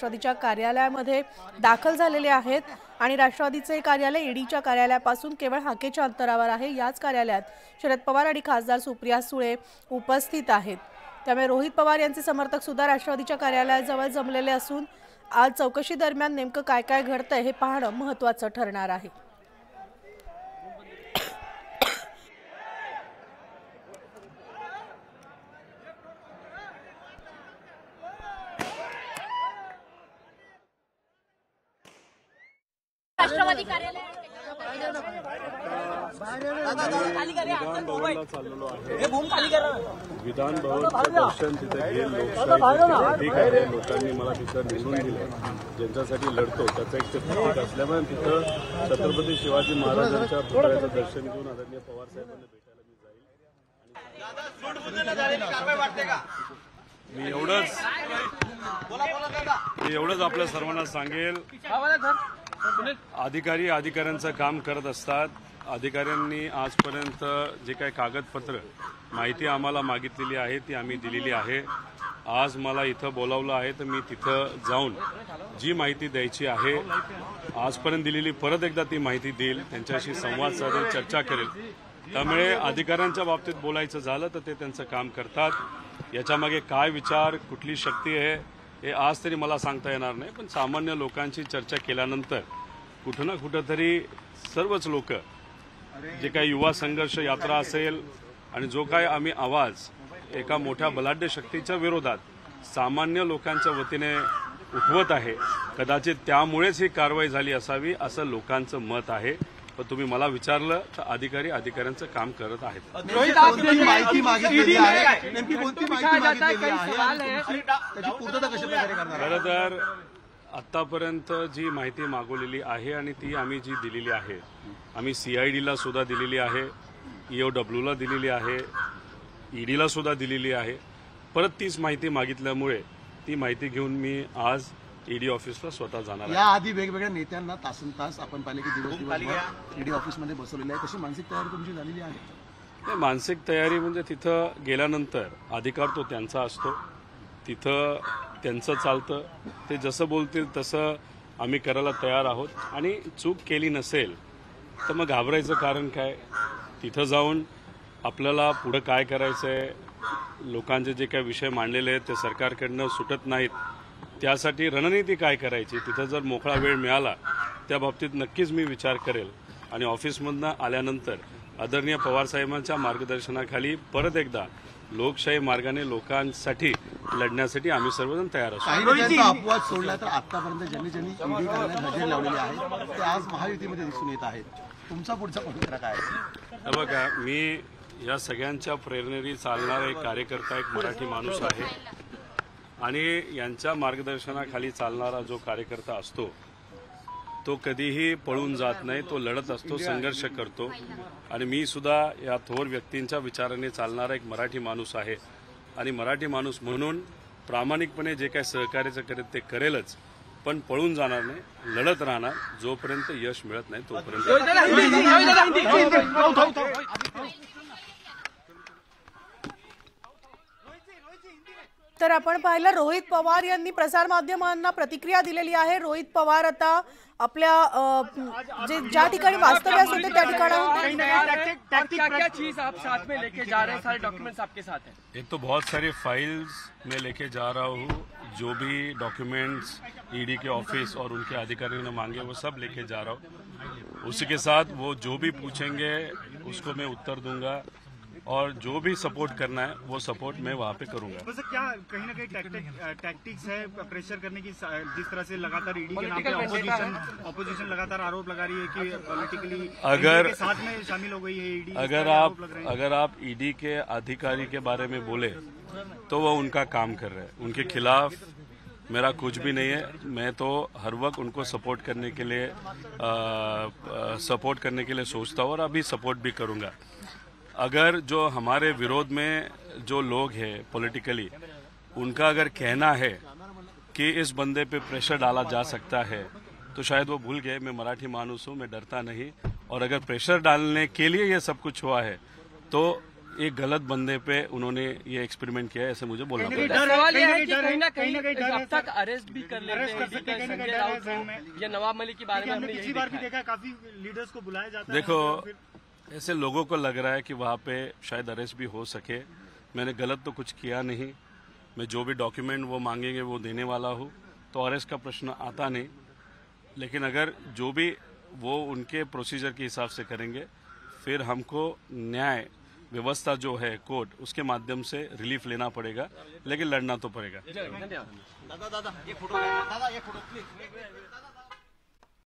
राष्ट्रवादीच्या कार्यालयामध्ये दाखल झालेले आहेत आणि राष्ट्रवादीचे कार्यालय ईडीच्या कार्यालयापासून केवळ हाकेच्या अंतरावर आहे। याच कार्यालयात शरद पवार आणि खासदार सुप्रिया सुळे उपस्थित आहेत। त्यामुळे रोहित पवार यांचे समर्थक सुद्धा राष्ट्रवादीच्या कार्यालयाजवळ जमलेले असून आज चौकशी दरम्यान नेमकं काय काय घडतंय हे पाहणं महत्त्वाचं ठरणार आहे। राष्ट्रवादी कार्यालय विधान भवनचं दर्शन तिथे घेईल लोकशाही ठीक आहे। लोकांनी मला तिथं निवडून दिलं, ज्यांच्यासाठी लढतो त्याचं एक ते प्रतीक असल्यामुळे तिथं छत्रपती शिवाजी महाराजांच्या पुतळ्याचं दर्शन घेऊन आदरणीय पवार साहेबांना भेटायला मी जाईल। मी एवढंच आपल्या सर्वांना सांगेल, अधिकाऱ्यांचं काम करत असतात। अधिकाऱ्यांनी आजपर्यंत जे काही कागदपत्र माहिती आम्हाला मागितलेली आहे ती आम्ही दिलेली आहे। आज मला इथं बोलावलं आहे तर मी तिथं जाऊन जी माहिती द्यायची आहे आजपर्यंत दिलेली परत एकदा ती माहिती देईल, त्यांच्याशी संवाद साधेल, चर्चा करेल। त्यामुळे अधिकाऱ्यांच्या बाबतीत बोलायचं झालं तर ते त्यांचं काम करतात। याच्यामागे काय विचार, कुठली शक्ती आहे हे आज तरी मला सांगता येणार नाही, पण सामान्य लोकांची चर्चा केल्यानंतर कुठं ना कुठं तरी सर्वच लोक, जे काही युवा संघर्ष यात्रा असेल आणि जो काय आम्ही आवाज एका मोठ्या बलाढ्य शक्तीच्या विरोधात सामान्य लोकांच्या वतीने उठवत आहे, कदाचित त्यामुळेच ही कारवाई झाली असावी असं लोकांचं मत आहे। पण तुम्ही मला विचारलं तर अधिकाऱ्यांचं काम करत आहेत। खरं तर आतापर्यंत जी माहिती मागवलेली आहे आणि ती आम्ही जी दिलेली आहे, आम्ही CIDला सुद्धा दिलेली आहे, EOWला दिलेली आहे, ईडीला सुद्धा दिलेली आहे। परत तीच माहिती मागितल्यामुळे ती माहिती घेऊन मी आज ईडी ऑफिसला स्वतः जाणार आहे। याआधी वेगवेगळ्या नेत्यांना तासनतास आपण पाहिले की दिवस ईडी ऑफिसमध्ये बसवलेले आहे, तशी मानसिक तयारी तुमची झालेली आहे? मानसिक तयारी म्हणजे तिथं गेल्यानंतर अधिकार तो त्यांचा असतो, तिथं त्यांचं चालतं, ते जसं बोलतील तसं आम्ही करायला तयार आहोत। आणि चूक केली नसेल तर मग घाबरायचं कारण काय? तिथं जाऊन आपल्याला पुढं काय करायचं आहे, लोकांचे जे काही विषय मांडलेले आहेत ते सरकारकडनं सुटत नाहीत, त्यासाठी रणनीती काय करायची, तिथं जर मोकळा वेळ मिळाला त्या बाबतीत नक्कीच मी विचार करेल। आणि ऑफिसमधनं आल्यानंतर आदरणीय पवारसाहेबांच्या मार्गदर्शनाखाली परत एकदा लोकशाही मार्गाने लोकांसाठी लढण्यासाठी आम्ही सर्वजण तयार असतो। अपवाद सोडला तर आतापर्यंत ज्यांनी ईडी कार्यालयात हजेरी लावलेली आहे ते आज महायुतीमध्ये दिसून येत आहेत, तुमचा पुढचा पवित्रा काय आहे? बघा, मी या सगळ्यांच्या प्रेरणेने चालणारा एक कार्यकर्ता, एक मराठी माणूस आहे आणि यांच्या मार्गदर्शनाखाली चालणारा जो कार्यकर्ता असतो तो कधीही पळून जात नाही, तो लढत असतो, संघर्ष करतो। आणि मी सुद्धा या थोर व्यक्तींच्या विचाराने चालणारा एक मराठी माणूस आहे आणि मराठी माणूस म्हणून प्रामाणिकपणे जे काही सहकार्याचं करेल ते करेलच, पण पळून जाणार नाही, लढत राहणार जोपर्यंत यश मिळत नाही तोपर्यंत। तर आपण पाहिलं रोहित पवार यांनी प्रसार माध्यमांना प्रतिक्रिया दिलेली आहे। रोहित पवार आता आपल्या ज्या ठिकाणी वास्तव्यास होते त्या ठिकाणाहून क्या चीज आप साथ में लेके जा रहे हैं, सारे डॉक्यूमेंट्स आपके साथ हैं? एक तो बहुत सारी फाइल्स मैं लेके जा रहा हूँ, जो भी डॉक्यूमेंट्स ईडी के ऑफिस और उनके अधिकारियों ने मांगे वो सब लेके जा रहा हूँ। उसी के साथ वो जो भी पूछेंगे उसको मैं उत्तर दूंगा और जो भी सपोर्ट करना है वो सपोर्ट मैं वहाँ पे करूंगा। बस क्या कहीं ना कहीं टैक्टिक्स है प्रेशर करने की, जिस तरह से लगातार ईडी के नाम पे ऑपोजिशन लगातार आरोप लगा रही है कि पॉलिटिकली अगर के साथ में शामिल हो गई है ईडी। अगर आप ईडी के अधिकारी के बारे में बोले तो वो उनका काम कर रहे हैं, उनके खिलाफ मेरा कुछ भी नहीं है। मैं तो हर वक्त उनको सपोर्ट करने के लिए सोचता हूँ और अभी सपोर्ट भी करूँगा। अगर जो हमारे विरोध में जो लोग हैं पॉलिटिकली, उनका अगर कहना है कि इस बंदे पे प्रेशर डाला जा सकता है तो शायद वो भूल गए मैं मराठी मानुस हूँ, मैं डरता नहीं। और अगर प्रेशर डालने के लिए ये सब कुछ हुआ है तो एक गलत बंदे पे उन्होंने ये एक्सपेरिमेंट किया है, ऐसे मुझे बोलना कहीं पड़ा। सवाल यह है कि डर है, कहीं ना कहीं ना कहीं कहीं डर अब है, तक सर। अरेस्ट भी कर लेते अरेस्ट कर हैं सकते हैं, कहीं ना संजय कहीं डर है राउत जहन में। को या नवाब मलिक के बारे में हमने हमने पिछली यही बार भी देखा है। देखा है, काफी लीडर्स को बुलाया जाता है। देखो फिर ऐसे लोगों को लग रहा है कि वहाँ पे शायद अरेस्ट भी हो सके। मैंने गलत तो कुछ किया नहीं, मैं जो भी डॉक्यूमेंट वो मांगेंगे वो देने वाला हूँ, तो अरेस्ट का प्रश्न आता नहीं। लेकिन अगर जो भी वो उनके प्रोसीजर के हिसाब से करेंगे, फिर हमको न्याय व्यवस्था जो है कोर्ट, उसके माध्यम से रिलीफ लेना पड़ेगा, लेकिन लड़ना तो पड़ेगा। धन्यवाद। दादा एक फोटो